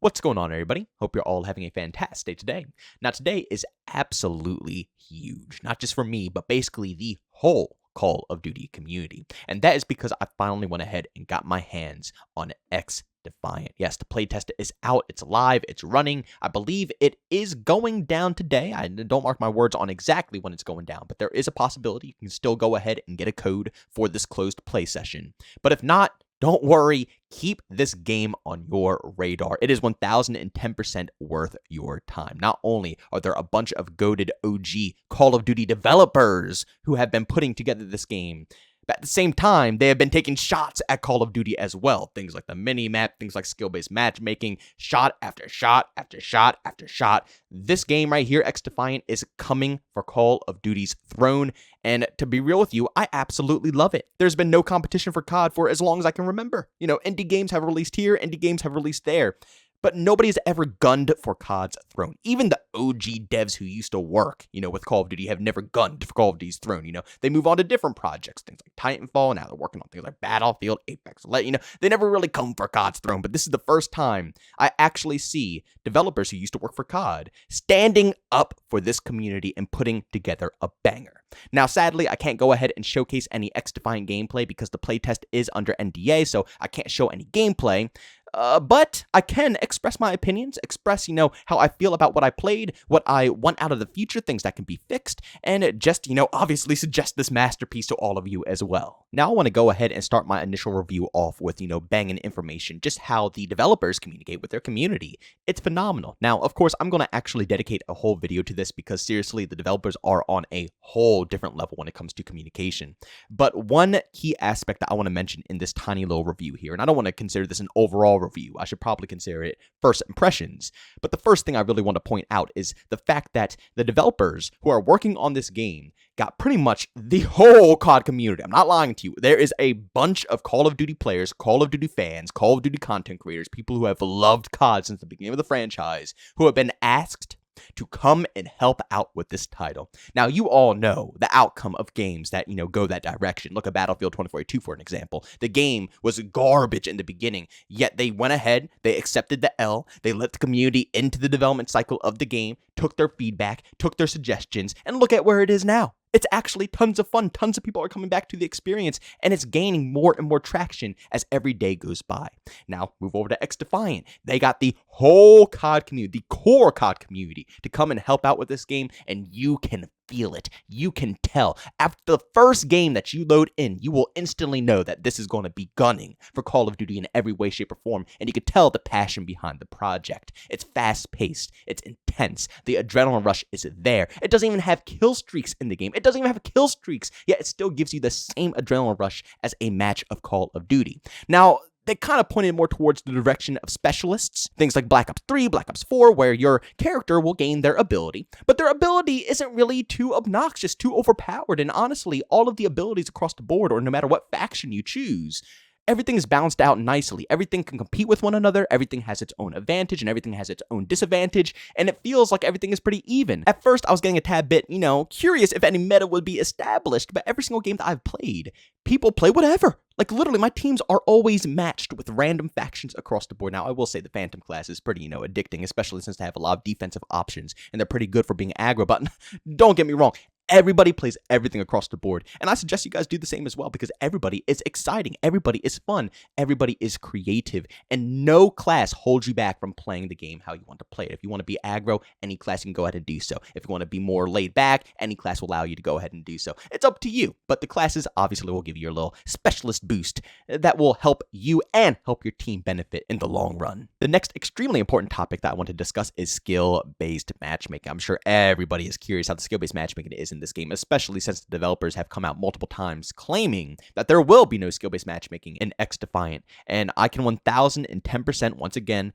What's going on, everybody? Hope you're all having a fantastic day today. Now, today is absolutely huge, not just for me, but basically the whole Call of Duty community. And that is because I finally went ahead and got my hands on XDefiant. Yes, the playtest is out, it's live, it's running. I believe it is going down today. I don't mark my words on exactly when it's going down, but there is a possibility you can still go ahead and get a code for this closed play session. But if not, don't worry, keep this game on your radar. It is 1010% worth your time. Not only are there a bunch of goated OG Call of Duty developers who have been putting together this game, but at the same time, they have been taking shots at Call of Duty as well. Things like the mini-map, things like skill-based matchmaking, shot after shot after shot after shot. This game right here, XDefiant, is coming for Call of Duty's throne. And to be real with you, I absolutely love it. There's been no competition for COD for as long as I can remember. You know, indie games have released here, indie games have released there. But nobody's ever gunned for COD's throne. Even the OG devs who used to work, with Call of Duty have never gunned for Call of Duty's throne. They move on to different projects, things like Titanfall. Now they're working on things like Battlefield, Apex. They never really come for COD's throne. But this is the first time I actually see developers who used to work for COD standing up for this community and putting together a banger. Now, sadly, I can't go ahead and showcase any XDefiant gameplay because the playtest is under NDA, so I can't show any gameplay. But I can express my opinions, express, how I feel about what I played, what I want out of the future, things that can be fixed, and just, obviously suggest this masterpiece to all of you as well. Now I want to go ahead and start my initial review off with, banging information, just how the developers communicate with their community. It's phenomenal. Now, of course, I'm going to actually dedicate a whole video to this because seriously, the developers are on a whole different level when it comes to communication. But one key aspect that I want to mention in this tiny little review here, and I don't want to consider this an overall review. I should probably consider it first impressions. But the first thing I really want to point out is the fact that the developers who are working on this game got pretty much the whole COD community. I'm not lying to you. There is a bunch of Call of Duty players, Call of Duty fans, Call of Duty content creators, people who have loved COD since the beginning of the franchise, who have been asked to come and help out with this title. Now, you all know the outcome of games that, go that direction. Look at Battlefield 2042 for an example. The game was garbage in the beginning, yet they went ahead, they accepted the L, they let the community into the development cycle of the game, took their feedback, took their suggestions, and look at where it is now. It's actually tons of fun. Tons of people are coming back to the experience, and it's gaining more and more traction as every day goes by. Now, move over to XDefiant. They got the whole COD community, the core COD community, to come and help out with this game, and you can feel it. You can tell. After the first game that you load in, you will instantly know that this is going to be gunning for Call of Duty in every way, shape, or form, and you can tell the passion behind the project. It's fast-paced. It's intense. The adrenaline rush is there. It doesn't even have kill streaks in the game. It doesn't even have kill streaks, yet it still gives you the same adrenaline rush as a match of Call of Duty. Now, they kind of pointed more towards the direction of specialists, things like Black Ops 3, Black Ops 4, where your character will gain their ability, but their ability isn't really too obnoxious, too overpowered, and honestly, all of the abilities across the board, or no matter what faction you choose, everything is balanced out nicely. Everything can compete with one another, everything has its own advantage, and everything has its own disadvantage, and it feels like everything is pretty even. At first, I was getting a tad bit, curious if any meta would be established, but every single game that I've played, people play whatever. Like, literally, my teams are always matched with random factions across the board. Now, I will say the Phantom class is pretty, addicting, especially since they have a lot of defensive options, and they're pretty good for being aggro, but don't get me wrong. Everybody plays everything across the board, and I suggest you guys do the same as well because everybody is exciting, everybody is fun, everybody is creative, and no class holds you back from playing the game how you want to play it. If you want to be aggro, any class can go ahead and do so. If you want to be more laid back, any class will allow you to go ahead and do so. It's up to you, but the classes obviously will give you a little specialist boost that will help you and help your team benefit in the long run. The next extremely important topic that I want to discuss is skill-based matchmaking. I'm sure everybody is curious how the skill-based matchmaking is in this game, especially since the developers have come out multiple times claiming that there will be no skill-based matchmaking in XDefiant, and I can 1010% once again,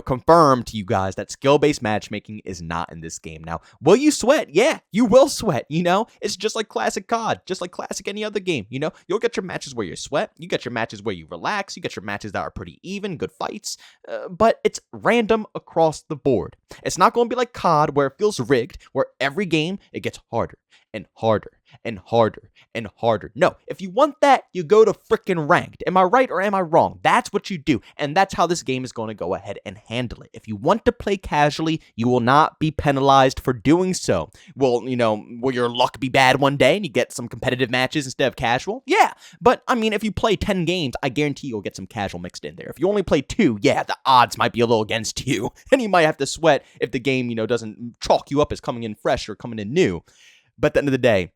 confirm to you guys that skill-based matchmaking is not in this game. Now, will you sweat? Yeah, you will sweat, It's just like classic COD, just like classic any other game, You'll get your matches where you sweat, you get your matches where you relax, you get your matches that are pretty even, good fights, but it's random across the board. It's not going to be like COD where it feels rigged, where every game, it gets harder. and harder and harder and harder. No, if you want that, you go to frickin' ranked. Am I right or am I wrong? That's what you do. And that's how this game is going to go ahead and handle it. If you want to play casually, you will not be penalized for doing so. Will your luck be bad one day and you get some competitive matches instead of casual? Yeah. But I mean, if you play 10 games, I guarantee you'll get some casual mixed in there. If you only play 2, yeah, the odds might be a little against you. And you might have to sweat if the game, doesn't chalk you up as coming in fresh or coming in new. But at the end of the day,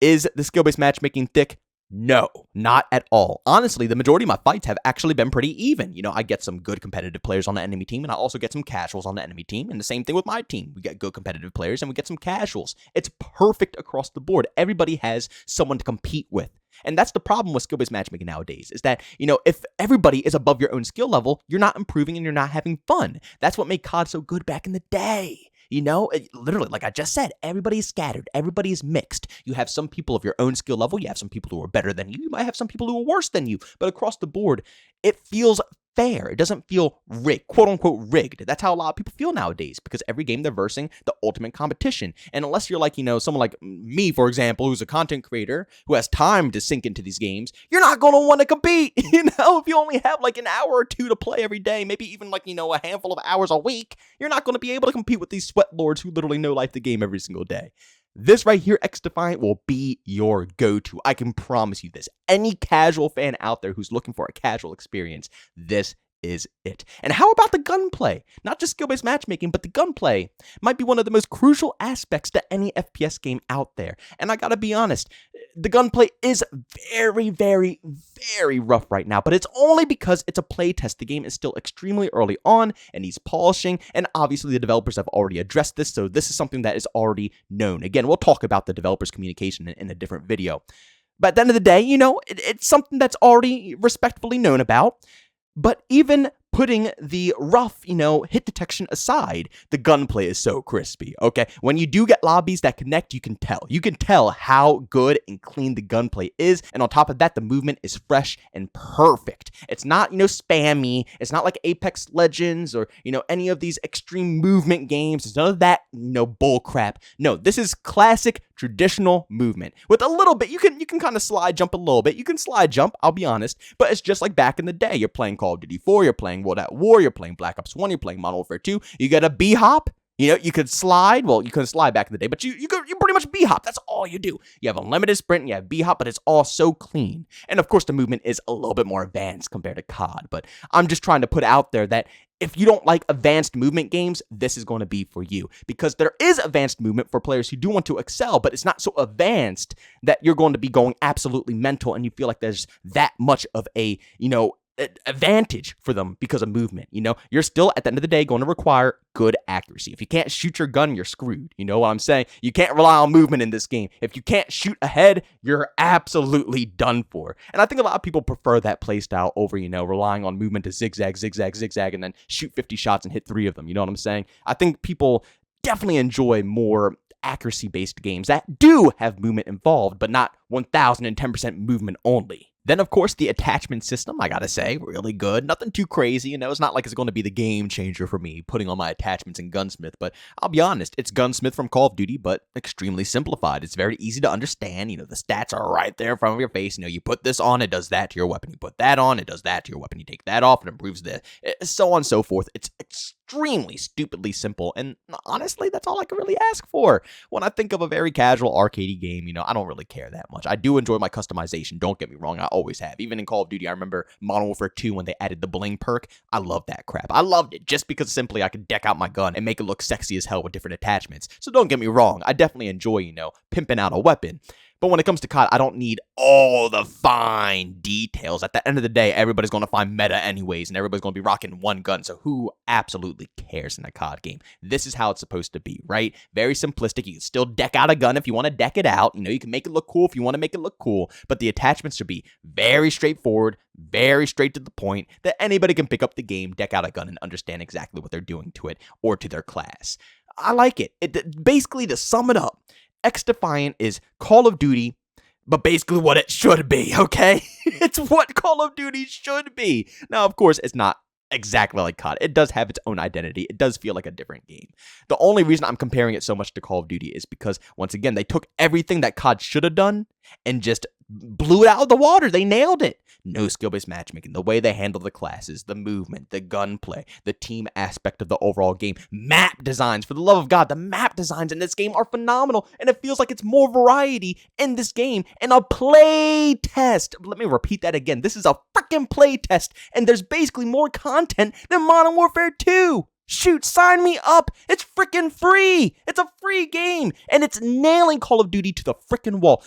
is the skill-based matchmaking thick? No, not at all. Honestly, the majority of my fights have actually been pretty even. I get some good competitive players on the enemy team, and I also get some casuals on the enemy team. And the same thing with my team. We get good competitive players, and we get some casuals. It's perfect across the board. Everybody has someone to compete with. And that's the problem with skill-based matchmaking nowadays, is that, if everybody is above your own skill level, you're not improving and you're not having fun. That's what made COD so good back in the day. Literally, like I just said, everybody is scattered. Everybody is mixed. You have some people of your own skill level. You have some people who are better than you. You might have some people who are worse than you. But across the board, it feels fair. It doesn't feel rigged, quote unquote rigged. That's how a lot of people feel nowadays, because every game they're versing the ultimate competition. And unless you're like, someone like me, for example, who's a content creator who has time to sink into these games, you're not going to want to compete. If you only have like an hour or 2 to play every day, maybe even like, a handful of hours a week, you're not going to be able to compete with these sweat lords who literally know life the game every single day. This right here, XDefiant, will be your go-to. I can promise you this. Any casual fan out there who's looking for a casual experience, this is it. And how about the gunplay? Not just skill-based matchmaking, but the gunplay might be one of the most crucial aspects to any FPS game out there. And I gotta be honest, the gunplay is very, very, very rough right now, but it's only because it's a playtest. The game is still extremely early on and needs polishing, and obviously the developers have already addressed this, so this is something that is already known. Again, we'll talk about the developers' communication in a different video. But at the end of the day, it's something that's already respectfully known about. But even putting the rough, hit detection aside, the gunplay is so crispy, okay? When you do get lobbies that connect, you can tell. You can tell how good and clean the gunplay is, and on top of that, the movement is fresh and perfect. It's not, spammy. It's not like Apex Legends or, any of these extreme movement games. It's none of that, bull crap. No, this is classic traditional movement. With a little bit, you can kind of slide jump a little bit. You can slide jump, I'll be honest, but it's just like back in the day. You're playing Call of Duty 4, you're playing World at War, you're playing Black Ops 1, you're playing Modern Warfare 2, you get a B-hop, you could slide, well, you couldn't slide back in the day, but you pretty much B-hop, that's all you do. You have unlimited sprint, and you have B-hop, but it's all so clean. And of course, the movement is a little bit more advanced compared to COD, but I'm just trying to put out there that if you don't like advanced movement games, this is going to be for you, because there is advanced movement for players who do want to excel, but it's not so advanced that you're going to be going absolutely mental and you feel like there's that much of a, advantage for them because of movement. You're still at the end of the day going to require good accuracy. If you can't shoot your gun, you're screwed. You know what I'm saying? You can't rely on movement in this game. If you can't shoot ahead, you're absolutely done for. And I think a lot of people prefer that playstyle over, relying on movement to zigzag, zigzag, zigzag, and then shoot 50 shots and hit 3 of them. You know what I'm saying? I think people definitely enjoy more accuracy-based games that do have movement involved, but not 1010% movement only. Then, of course, the attachment system, I gotta say, really good. Nothing too crazy, it's not like it's going to be the game changer for me, putting on my attachments in Gunsmith, but I'll be honest, it's Gunsmith from Call of Duty, but extremely simplified. It's very easy to understand, the stats are right there in front of your face, you put this on, it does that to your weapon, you put that on, it does that to your weapon, you take that off, it improves this, so on and so forth. It's extremely stupidly simple, and honestly, that's all I can really ask for. When I think of a very casual arcadey game, I don't really care that much. I do enjoy my customization, don't get me wrong, I always have. Even in Call of Duty, I remember Modern Warfare 2 when they added the bling perk. I loved that crap. I loved it just because simply I could deck out my gun and make it look sexy as hell with different attachments. So don't get me wrong, I definitely enjoy, pimping out a weapon. But when it comes to COD, I don't need all the fine details. At the end of the day, everybody's going to find meta anyways, and everybody's going to be rocking one gun, so who absolutely cares in a COD game? This is how it's supposed to be, right? Very simplistic. You can still deck out a gun if you want to deck it out. You can make it look cool if you want to make it look cool, but the attachments should be very straightforward, very straight to the point, that anybody can pick up the game, deck out a gun, and understand exactly what they're doing to it or to their class. I like it. Basically, to sum it up, XDefiant is Call of Duty, but basically what it should be, okay? It's what Call of Duty should be. Now, of course, it's not exactly like COD. It does have its own identity. It does feel like a different game. The only reason I'm comparing it so much to Call of Duty is because, once again, they took everything that COD should have done and just blew it out of the water. They nailed it. No skill-based matchmaking, the way they handle the classes, the movement, the gunplay, the team aspect of the overall game, map designs. For the love of God, the map designs in this game are phenomenal, and it feels like it's more variety in this game and a play test. Let me repeat that again. This is a freaking play test, and there's basically more content than Modern Warfare 2. Shoot, sign me up. It's freaking free. It's a free game, and it's nailing Call of Duty to the freaking wall.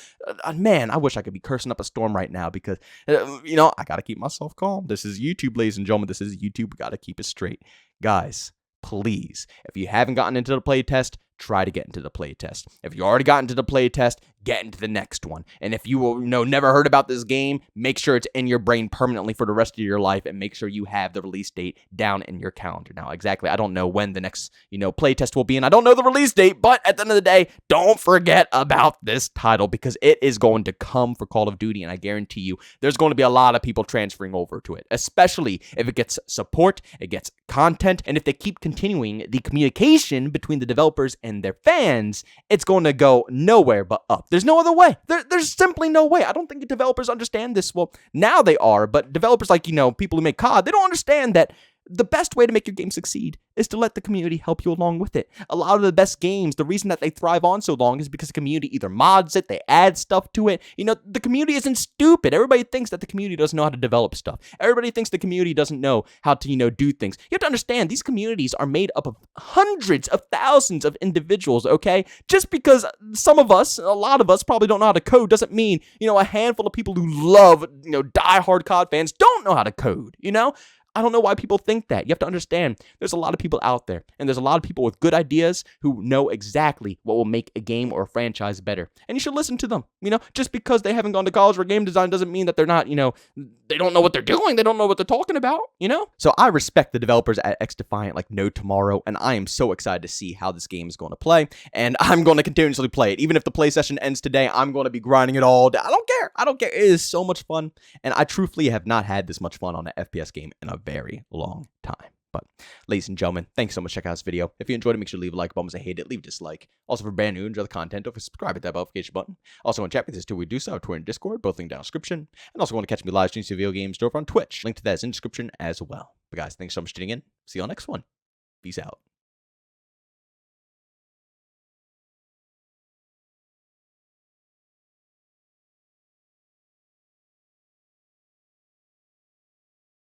Man, I wish I could be cursing up a storm right now because, I got to keep myself calm. This is YouTube, ladies and gentlemen. This is YouTube. We got to keep it straight. Guys, please, if you haven't gotten into the play test, try to get into the play test. If you already got into the play test, get into the next one. And if you never heard about this game, make sure it's in your brain permanently for the rest of your life, and make sure you have the release date down in your calendar. Now, exactly, I don't know when the next, play test will be, and I don't know the release date, but at the end of the day, don't forget about this title, because it is going to come for Call of Duty, and I guarantee you, there's going to be a lot of people transferring over to it, especially if it gets support, it gets content, and if they keep continuing the communication between the developers and their fans, it's going to go nowhere but up. There's no other way. There's simply no way. I don't think developers understand this. Well, now they are, but developers like, people who make COD, they don't understand that the best way to make your game succeed is to let the community help you along with it. A lot of the best games, the reason that they thrive on so long is because the community either mods it, they add stuff to it. The community isn't stupid. Everybody thinks that the community doesn't know how to develop stuff. Everybody thinks the community doesn't know how to, do things. You have to understand, these communities are made up of hundreds of thousands of individuals, okay? Just because some of us, a lot of us probably don't know how to code doesn't mean, a handful of people who love, diehard COD fans don't know how to code, I don't know why people think that. You have to understand, there's a lot of people out there, and there's a lot of people with good ideas who know exactly what will make a game or a franchise better. And you should listen to them. Just because they haven't gone to college for game design doesn't mean that they're not, they don't know what they're doing. They don't know what they're talking about, So I respect the developers at XDefiant like no tomorrow, and I am so excited to see how this game is going to play, and I'm going to continuously play it. Even if the play session ends today, I'm going to be grinding it all day. I don't care. It is so much fun, and I truthfully have not had this much fun on an FPS game in a very long time. But ladies and gentlemen, thanks so much for checking out this video. If you enjoyed it, make sure to leave a like button. If you hate it, leave a dislike. Also, for brand new, enjoy the content, don't forget to subscribe, hit that notification button. Also, want to chat with us too, we do so, Twitter and Discord, both linked down in the description. And also want to catch me live streams of video games over on Twitch. Link to that is in the description as well. But guys, thanks so much for tuning in. See you on the next one. Peace out.